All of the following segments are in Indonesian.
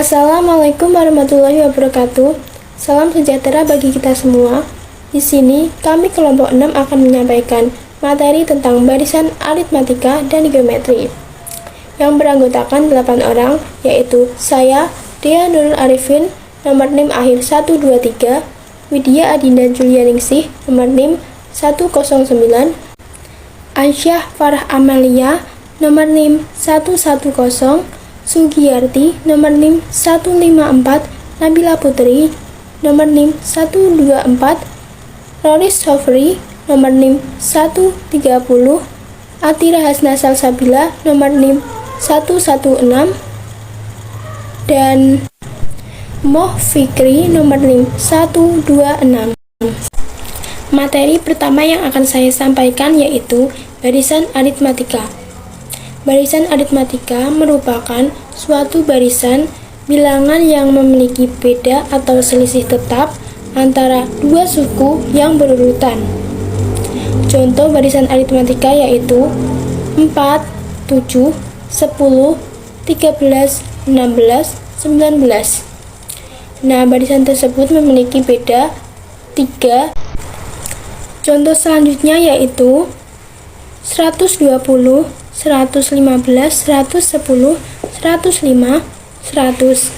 Assalamualaikum warahmatullahi wabarakatuh. Salam sejahtera bagi kita semua. Di sini, kami kelompok 6 akan menyampaikan materi tentang barisan aritmatika dan geometri yang beranggotakan 8 orang, yaitu saya, Dea Nurul Arifin, nomor NIM akhir 123, Widya Adinda Julianingsih, nomor NIM 109, Aisyah Farah Amalia, nomor NIM 110, Sugiyarti, nomor NIM 154, Nabila Putri, nomor NIM 124, Roris Sofri, nomor NIM 130, Atira Hasna Salsabila, nomor NIM 116, dan Moh Fikri, nomor NIM 126. Materi pertama yang akan saya sampaikan yaitu barisan aritmatika. Barisan aritmatika merupakan suatu barisan bilangan yang memiliki beda atau selisih tetap antara dua suku yang berurutan. Contoh barisan aritmatika yaitu 4, 7, 10, 13, 16, 19. Nah, barisan tersebut memiliki beda 3. Contoh selanjutnya yaitu 120, 115, 110, 105, 100.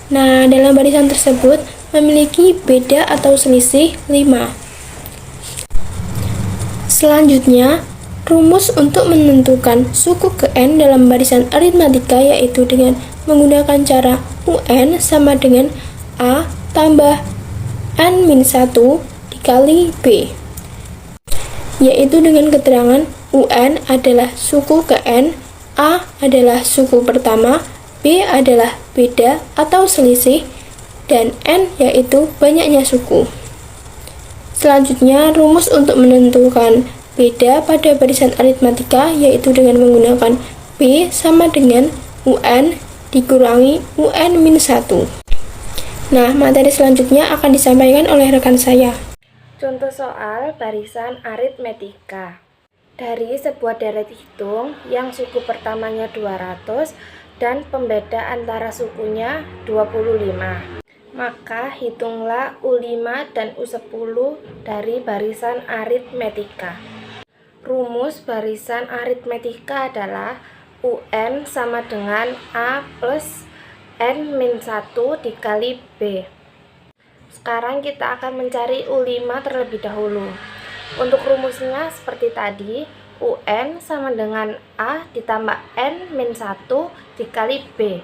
Nah, dalam barisan tersebut memiliki beda atau selisih 5. Selanjutnya, rumus untuk menentukan suku ke N dalam barisan aritmatika yaitu dengan menggunakan cara UN sama dengan A tambah N-1 dikali B, yaitu dengan keterangan UN adalah suku ke N, A adalah suku pertama, B adalah beda atau selisih, dan N yaitu banyaknya suku. Selanjutnya, rumus untuk menentukan beda pada barisan aritmatika yaitu dengan menggunakan B sama dengan UN dikurangi UN-1. Nah, materi selanjutnya akan disampaikan oleh rekan saya. Contoh soal barisan aritmetika. Dari sebuah deret hitung yang suku pertamanya 200 dan pembeda antara sukunya 25. Maka hitunglah U5 dan U10 dari barisan aritmetika. Rumus barisan aritmetika adalah UN sama dengan A plus N-1 dikali B. Sekarang kita akan mencari U5 terlebih dahulu. Untuk rumusnya seperti tadi, UN sama dengan A ditambah N-1 dikali B.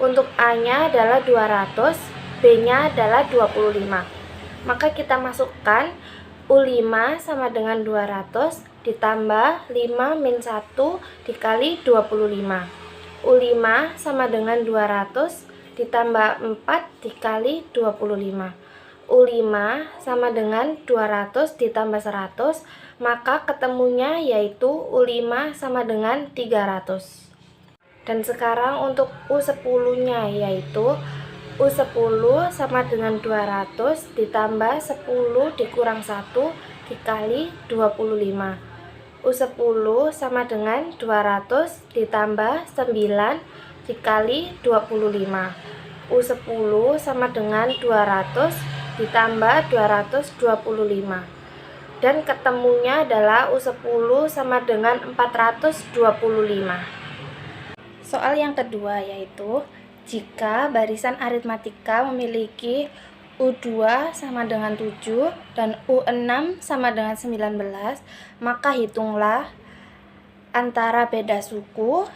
Untuk A-nya adalah 200, B-nya adalah 25. Maka kita masukkan U5 sama dengan 200 ditambah 5-1 dikali 25. U5 sama dengan 200 ditambah 4 dikali 25. U5 sama dengan 200 ditambah 100, maka ketemunya yaitu U5 sama dengan 300. Dan sekarang untuk U10 nya yaitu U10 sama dengan 200 ditambah 10 dikurang 1 dikali 25. U10 sama dengan 200 ditambah 9 dikali 25. U10 sama dengan 200 ditambah 225, dan ketemunya adalah U10 sama dengan 425. Soal yang kedua yaitu jika barisan aritmatika memiliki U2 sama dengan 7 dan U6 sama dengan 19, maka hitunglah antara beda suku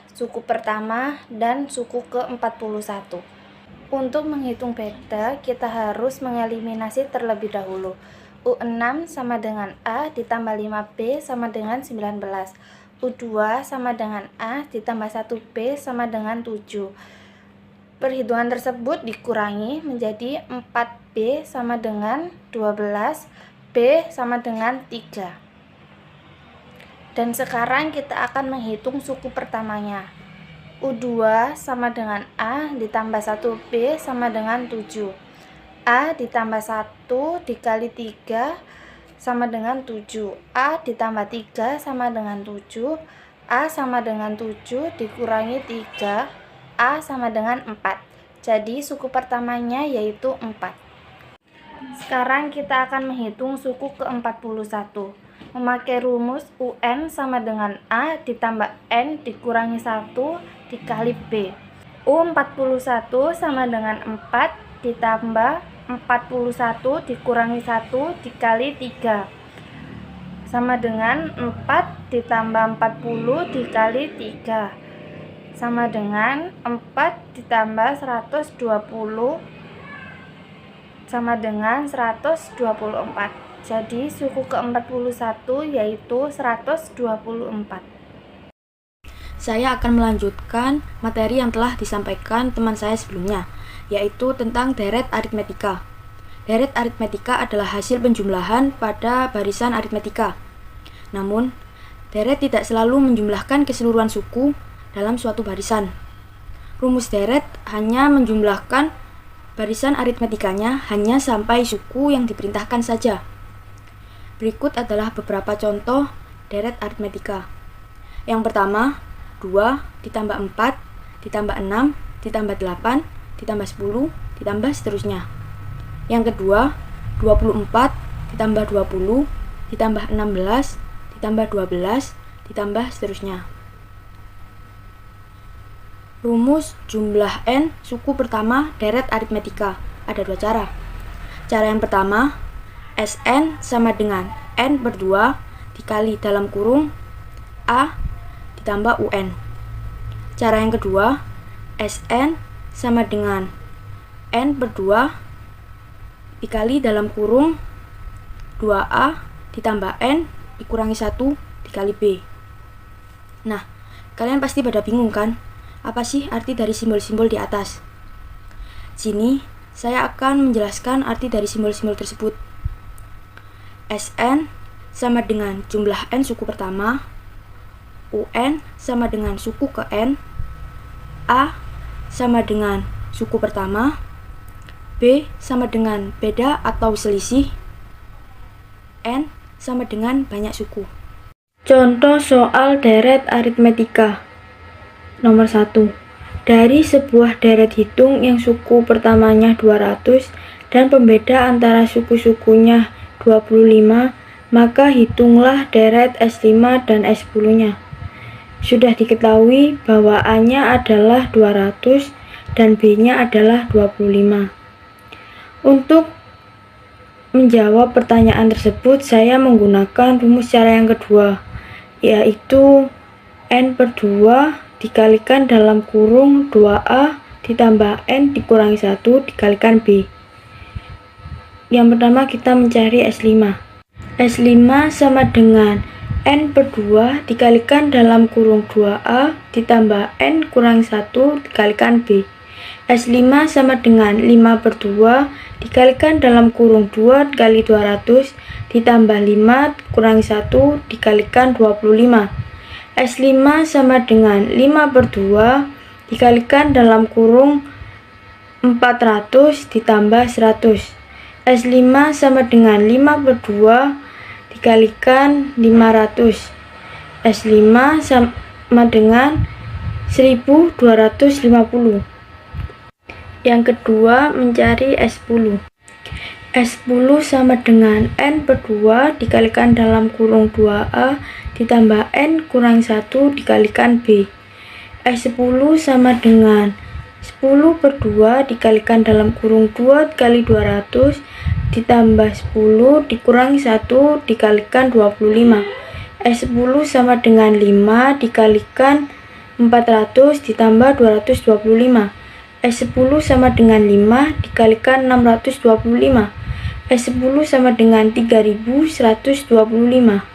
pertama dan suku ke-41. Untuk menghitung beda, kita harus mengeliminasi terlebih dahulu. U6 sama dengan A ditambah 5B sama dengan 19. U2 sama dengan A ditambah 1B sama dengan 7. Perhitungan tersebut dikurangi menjadi 4B sama dengan 12, B sama dengan 3. Dan sekarang kita akan menghitung suku pertamanya. U2 sama dengan A ditambah 1B sama dengan 7. A ditambah 1 dikali 3 sama dengan 7. A ditambah 3 sama dengan 7. A sama dengan 7 dikurangi 3. A sama dengan 4. Jadi suku pertamanya yaitu 4. Sekarang kita akan menghitung suku ke-41. Memakai rumus UN sama dengan A ditambah N dikurangi 1 dikali B. U41 sama dengan 4 ditambah 41 dikurangi 1 dikali 3. Sama dengan 4 ditambah 40 dikali 3. Sama dengan 4 ditambah 120 sama dengan 124. Jadi suku ke-41 yaitu 124. Saya akan melanjutkan materi yang telah disampaikan teman saya sebelumnya, yaitu tentang deret aritmetika. Deret aritmetika adalah hasil penjumlahan pada barisan aritmetika. Namun, deret tidak selalu menjumlahkan keseluruhan suku dalam suatu barisan. Rumus deret hanya menjumlahkan barisan aritmetikanya hanya sampai suku yang diperintahkan saja. Berikut adalah beberapa contoh deret aritmetika. Yang pertama, 2 ditambah 4 ditambah 6 ditambah 8 ditambah 10 ditambah seterusnya. Yang kedua, 24 ditambah 20 ditambah 16 ditambah 12 ditambah seterusnya. Rumus jumlah N suku pertama deret aritmetika. Ada dua cara. Cara yang pertama, Sn sama dengan N per 2 dikali dalam kurung A ditambah UN. Cara yang kedua, Sn sama dengan N per 2 dikali dalam kurung 2A ditambah N dikurangi 1 dikali B. Nah, kalian pasti pada bingung kan? Apa sih arti dari simbol-simbol di atas? Sini, saya akan menjelaskan arti dari simbol-simbol tersebut. Sn sama dengan jumlah N suku pertama, UN sama dengan suku ke N, A sama dengan suku pertama, B sama dengan beda atau selisih, N sama dengan banyak suku. Contoh soal deret aritmetika. Nomor 1. Dari sebuah deret hitung yang suku pertamanya 200 dan pembeda antara suku-sukunya 25, maka hitunglah deret S5 dan S10-nya. Sudah diketahui bahwa A-nya adalah 200 dan B-nya adalah 25. Untuk menjawab pertanyaan tersebut, saya menggunakan rumus cara yang kedua, yaitu N per 2 dikalikan dalam kurung 2A ditambah N dikurangi 1 dikalikan B. Yang pertama kita mencari S5. S5 sama dengan N per 2 dikalikan dalam kurung 2A ditambah N kurang 1 dikalikan B. S5 sama dengan 5 per 2 dikalikan dalam kurung 2 kali 200 ditambah 5 kurangi 1 dikalikan 25. S5 sama dengan 5 per 2 dikalikan dalam kurung 400 ditambah 100. S5 sama dengan 5 per 2 dikalikan 500. S5 sama dengan 1250. Yang kedua, mencari S10. S10 sama dengan N per 2 dikalikan dalam kurung 2A ditambah N kurang 1 dikalikan B. S10 sama dengan 10 per 2 dikalikan dalam kurung 2 kali 200 ditambah 10 dikurangi 1 dikalikan 25. S10 sama dengan 5 dikalikan 400 ditambah 225. S10 sama dengan 5 dikalikan 625. S10 sama dengan 3125.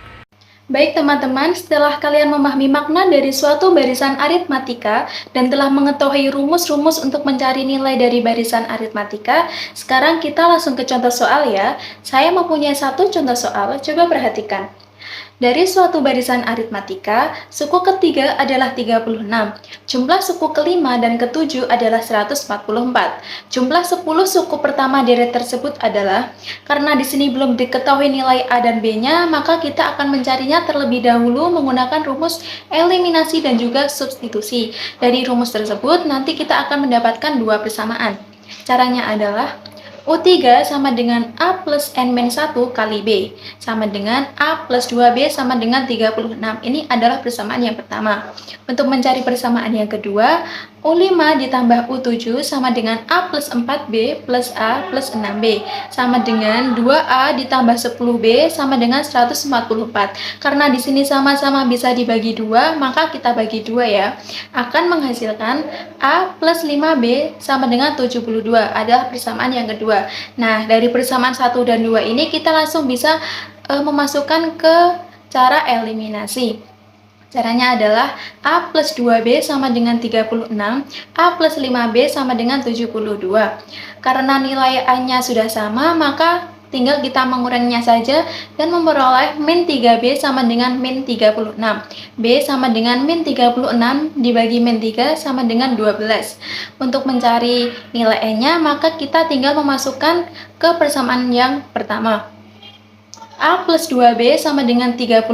Baik teman-teman, setelah kalian memahami makna dari suatu barisan aritmatika dan telah mengetahui rumus-rumus untuk mencari nilai dari barisan aritmatika, sekarang kita langsung ke contoh soal ya. Saya mempunyai satu contoh soal, coba perhatikan. Dari suatu barisan aritmatika, suku ketiga adalah 36, jumlah suku kelima dan ketujuh adalah 144. Jumlah 10 suku pertama deret tersebut adalah, karena di sini belum diketahui nilai A dan B-nya, maka kita akan mencarinya terlebih dahulu menggunakan rumus eliminasi dan juga substitusi. Dari rumus tersebut, nanti kita akan mendapatkan dua persamaan. Caranya adalah U3 sama dengan A plus N-1 kali B, sama dengan A plus 2B sama dengan 36. Ini adalah persamaan yang pertama. Untuk mencari persamaan yang kedua, U5 ditambah U7 sama dengan A plus 4B plus A plus 6B, sama dengan 2A ditambah 10B sama dengan 144. Karena di sini sama-sama bisa dibagi dua, maka kita bagi dua ya. Akan menghasilkan A plus 5B sama dengan 72, adalah persamaan yang kedua. Nah, dari persamaan 1 dan 2 ini kita langsung bisa memasukkan ke cara eliminasi. Caranya adalah A plus 2B sama dengan 36, A plus 5B sama dengan 72. Karena nilai A-nya sudah sama, maka tinggal kita menguranginya saja dan memperoleh min 3B sama dengan min 36. B sama dengan min 36 dibagi min 3 sama dengan 12. Untuk mencari nilai E-nya, maka kita tinggal memasukkan ke persamaan yang pertama. A plus 2B sama dengan 36,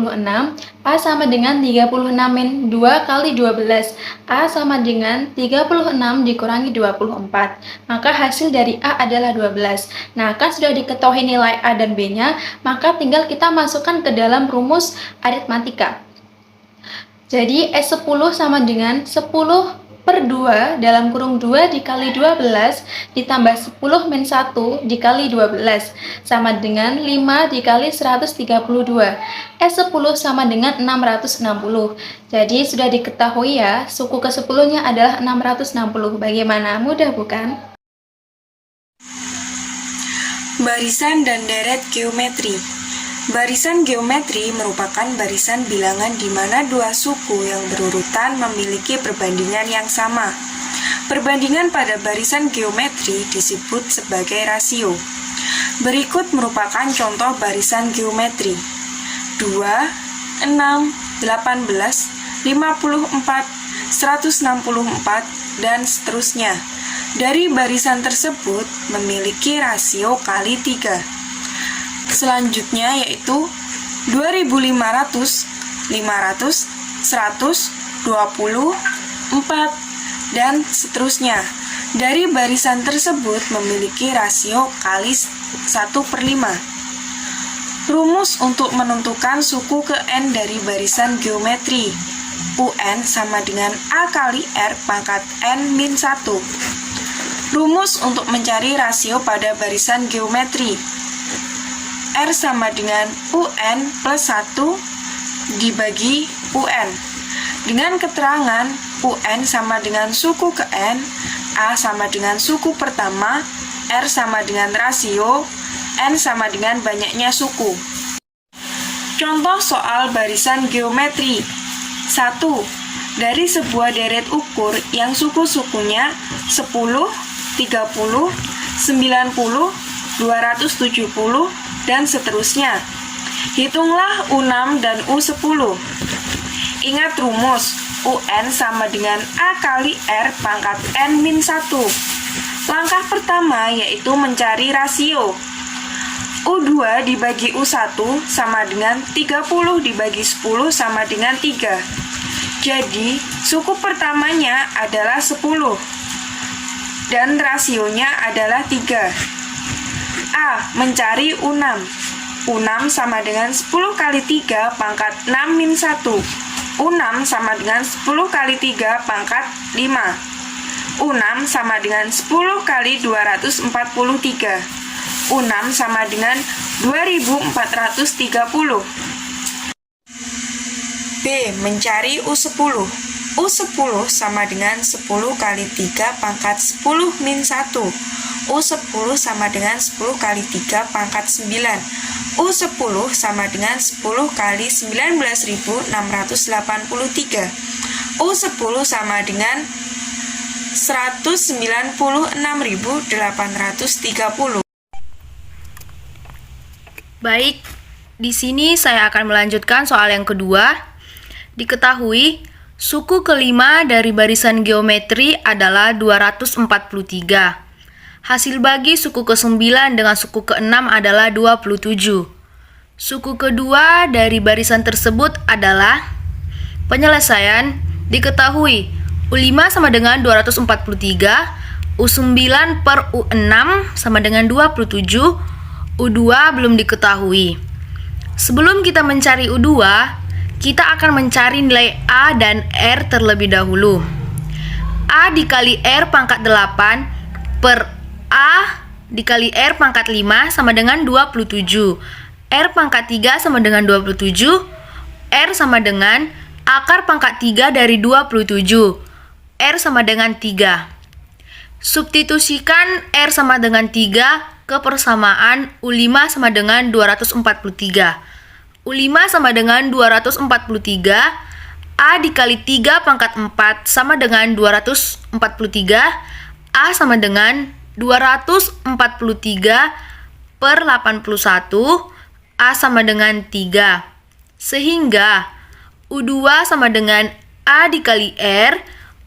A sama dengan 36 min 2 kali 12, A sama dengan 36 dikurangi 24, maka hasil dari A adalah 12. Nah, kan sudah diketahui nilai A dan B-nya, maka tinggal kita masukkan ke dalam rumus aritmatika. Jadi, S10 sama dengan 10 per 2 dalam kurung 2 dikali 12 ditambah 10 min 1 dikali 12 sama dengan 5 dikali 132. S10 sama dengan 660. Jadi sudah diketahui ya, suku ke-10-nya adalah 660. Bagaimana? Mudah bukan? Barisan dan deret geometri. Barisan geometri merupakan barisan bilangan di mana dua suku yang berurutan memiliki perbandingan yang sama. Perbandingan pada barisan geometri disebut sebagai rasio. Berikut merupakan contoh barisan geometri. 2, 6, 18, 54, 164, dan seterusnya. Dari barisan tersebut memiliki rasio kali 3. Selanjutnya yaitu 2500, 500, 100, 20, 4, dan seterusnya. Dari barisan tersebut memiliki rasio kali 1/5. Rumus untuk menentukan suku ke N dari barisan geometri. UN sama dengan A kali R pangkat N min 1. Rumus untuk mencari rasio pada barisan geometri. R sama dengan UN plus 1 dibagi UN. Dengan keterangan UN sama dengan suku ke N, A sama dengan suku pertama, R sama dengan rasio, N sama dengan banyaknya suku. Contoh soal barisan geometri. 1. Dari sebuah deret ukur yang suku-sukunya 10, 30, 90, 270, dan seterusnya. Hitunglah U6 dan U10. Ingat rumus, UN sama dengan A kali R pangkat N min 1. Langkah pertama yaitu mencari rasio. U2 dibagi U1 sama dengan 30 dibagi 10 sama dengan 3. Jadi, suku pertamanya adalah 10 dan rasionya adalah 3. A. Mencari U6. U6 sama dengan 10 kali 3 pangkat 6 min 1. U6 sama dengan 10 kali 3 pangkat 5. U6 sama dengan 10 kali 243. U6 sama dengan 2430. B. Mencari U10. U10 sama dengan 10 kali 3 pangkat 10 min 1. U10 sama dengan 10 kali 3 pangkat 9. U10 sama dengan 10 kali 19.683. U10 sama dengan 196.830. Baik, Di sini saya akan melanjutkan soal yang kedua. Diketahui, suku kelima dari barisan geometri adalah 243. Hasil bagi suku ke-9 dengan suku ke-6 adalah 27. Suku kedua dari barisan tersebut adalah penyelesaian. Diketahui, U5 sama dengan 243, U9 per U6 sama dengan 27, U2 belum diketahui. Sebelum kita mencari U2, kita akan mencari nilai A dan R terlebih dahulu. A dikali R pangkat 8 per A dikali R pangkat 5 sama dengan 27. R pangkat 3 sama dengan 27. R sama dengan akar pangkat 3 dari 27. R sama dengan 3. Substitusikan R sama dengan 3 ke persamaan U5 sama dengan 243. U5 sama dengan 243, A dikali 3 pangkat 4 sama dengan 243, A sama dengan 243 per 81, A sama dengan 3. Sehingga U2 sama dengan A dikali R,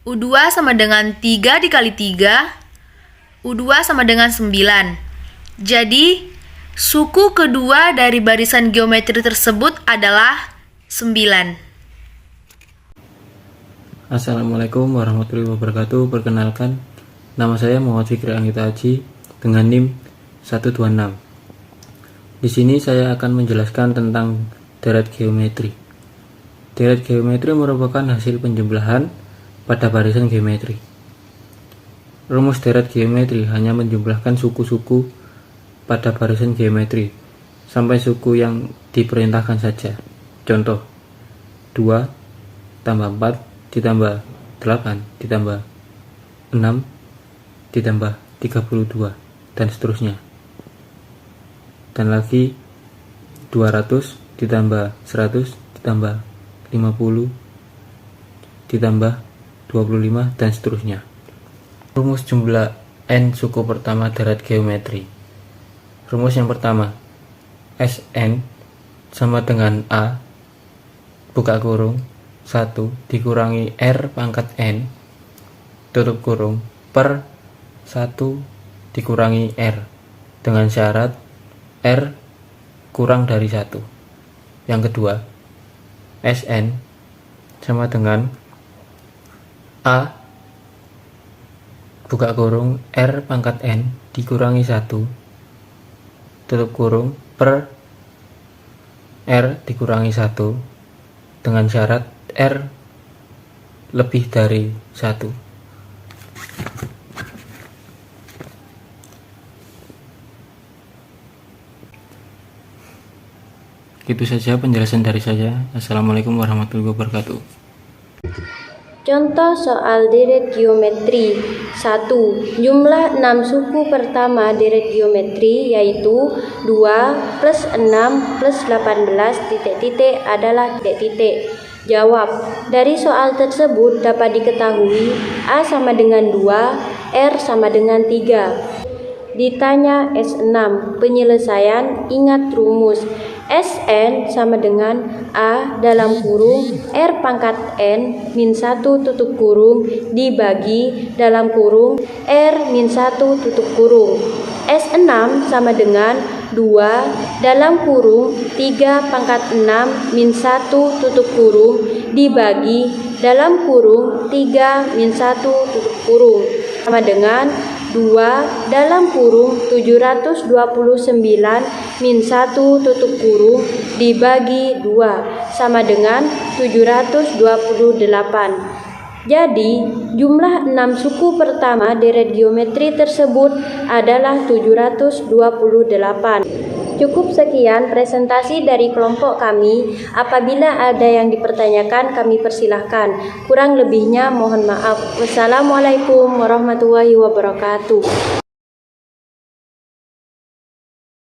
U2 sama dengan 3 dikali 3, U2 sama dengan 9. Jadi, suku kedua dari barisan geometri tersebut adalah 9. Assalamualaikum warahmatullahi wabarakatuh. Perkenalkan, nama saya Muhammad Fikri Anggita Haji dengan NIM 126. Di sini saya akan menjelaskan tentang deret geometri. Deret geometri merupakan hasil penjumlahan pada barisan geometri. Rumus deret geometri hanya menjumlahkan suku-suku pada barisan geometri sampai suku yang diperintahkan saja. Contoh, 2 tambah 4 ditambah 8 ditambah 6 ditambah 32 dan seterusnya. Dan lagi 200 ditambah 100 ditambah 50 ditambah 25 dan seterusnya. Rumus jumlah n suku pertama deret geometri. Rumus yang pertama, Sn sama dengan A buka kurung 1 dikurangi R pangkat N tutup kurung per 1 dikurangi R dengan syarat R kurang dari 1. Yang kedua, Sn sama dengan A buka kurung R pangkat N dikurangi 1 tutup kurung per R dikurangi 1 dengan syarat R lebih dari 1. Itu saja penjelasan dari saya. Assalamualaikum warahmatullahi wabarakatuh. Contoh soal deret geometri. 1. Jumlah 6 suku pertama deret geometri yaitu 2 plus 6 plus 18 titik-titik adalah titik-titik. Jawab. Dari soal tersebut dapat diketahui A sama dengan 2, R sama dengan 3. Ditanya S6, penyelesaian, ingat rumus. Sn sama dengan A dalam kurung R pangkat N min 1 tutup kurung dibagi dalam kurung R min 1 tutup kurung. S6 sama dengan 2 dalam kurung 3 pangkat 6 min 1 tutup kurung dibagi dalam kurung 3 min 1 tutup kurung sama dengan 2 dalam kurung 729 min 1 tutup kurung dibagi 2 sama dengan 728. Jadi, jumlah 6 suku pertama deret geometri tersebut adalah 728. Cukup sekian presentasi dari kelompok kami. Apabila ada yang dipertanyakan, kami persilahkan. Kurang lebihnya mohon maaf. Wassalamualaikum warahmatullahi wabarakatuh.